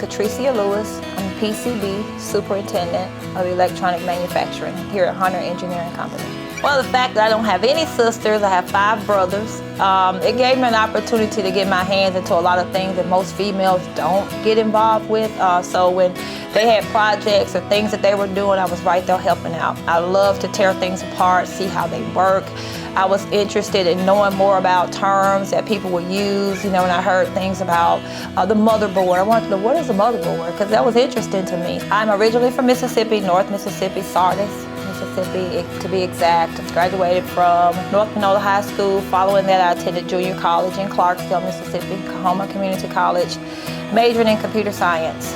Katricia Lewis. I'm PCB, Superintendent of Electronic Manufacturing here at Hunter Engineering Company. Well, the fact that I don't have any sisters, I have 5 brothers, it gave me an opportunity to get my hands into a lot of things that most females don't get involved with. So when they had projects or things that they were doing, I was right there helping out. I love to tear things apart, see how they work. I was interested in knowing more about terms that people would use, when I heard things about the motherboard. I wanted to know, what is a motherboard? Because that was interesting to me. I'm originally from Mississippi, North Mississippi, Sardis, Mississippi, to be exact. I graduated from North Panola High School. Following that, I attended junior college in Clarksville, Mississippi, Kahoma Community College, majoring in computer science.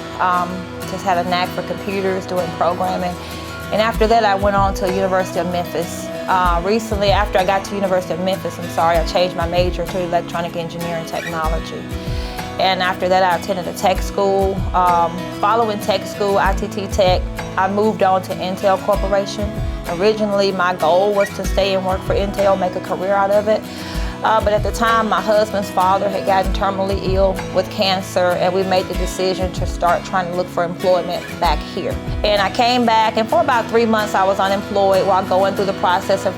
Just had a knack for computers, doing programming. And after that, I went on to University of Memphis. Recently, after I got to University of Memphis, I changed my major to electronic engineering technology. And after that, I attended a tech school. Following tech school, ITT Tech, I moved on to Intel Corporation. Originally, my goal was to stay and work for Intel, make a career out of it. But at the time, my husband's father had gotten terminally ill with cancer, and we made the decision to start trying to look for employment back here. And I came back, and for about 3 months, I was unemployed while going through the process of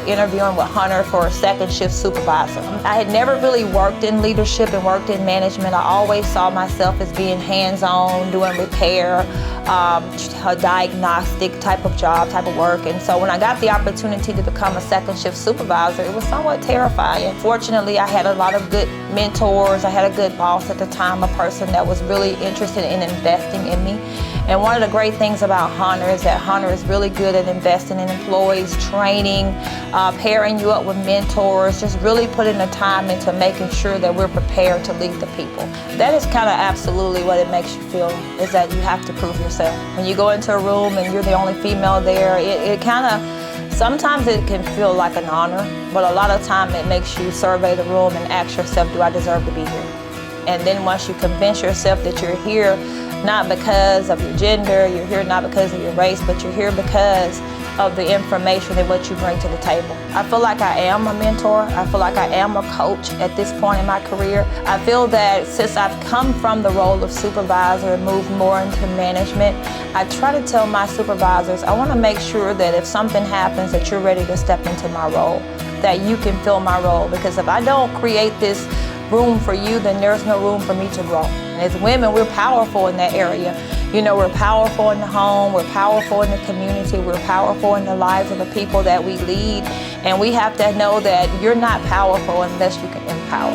interviewing with Hunter for a second shift supervisor. I had never really worked in leadership and worked in management. I always saw myself as being hands-on, doing repair, a diagnostic type of job, type of work. And so when I got the opportunity to become a second shift supervisor, it was somewhat terrifying. Fortunately, I had a lot of good mentors. I had a good boss at the time, a person that was really interested in investing in me. And one of the great things about Hunter is that Hunter is really good at investing in employees, training, pairing you up with mentors, just really putting the time into making sure that we're prepared to lead the people. That is kind of absolutely what it makes you feel, is that you have to prove yourself. When you go into a room and you're the only female there, it kind of, sometimes it can feel like an honor, but a lot of time it makes you survey the room and ask yourself, do I deserve to be here? And then once you convince yourself that you're here, not because of your gender, you're here not because of your race, but you're here because of the information and what you bring to the table. I feel like I am a mentor. I feel like I am a coach at this point in my career. I feel that since I've come from the role of supervisor and moved more into management, I try to tell my supervisors, I want to make sure that if something happens, that you're ready to step into my role, that you can fill my role. Because if I don't create this room for you, then there's no room for me to grow. And as women, we're powerful in that area. We're powerful in the home, we're powerful in the community, we're powerful in the lives of the people that we lead. And we have to know that you're not powerful unless you can empower.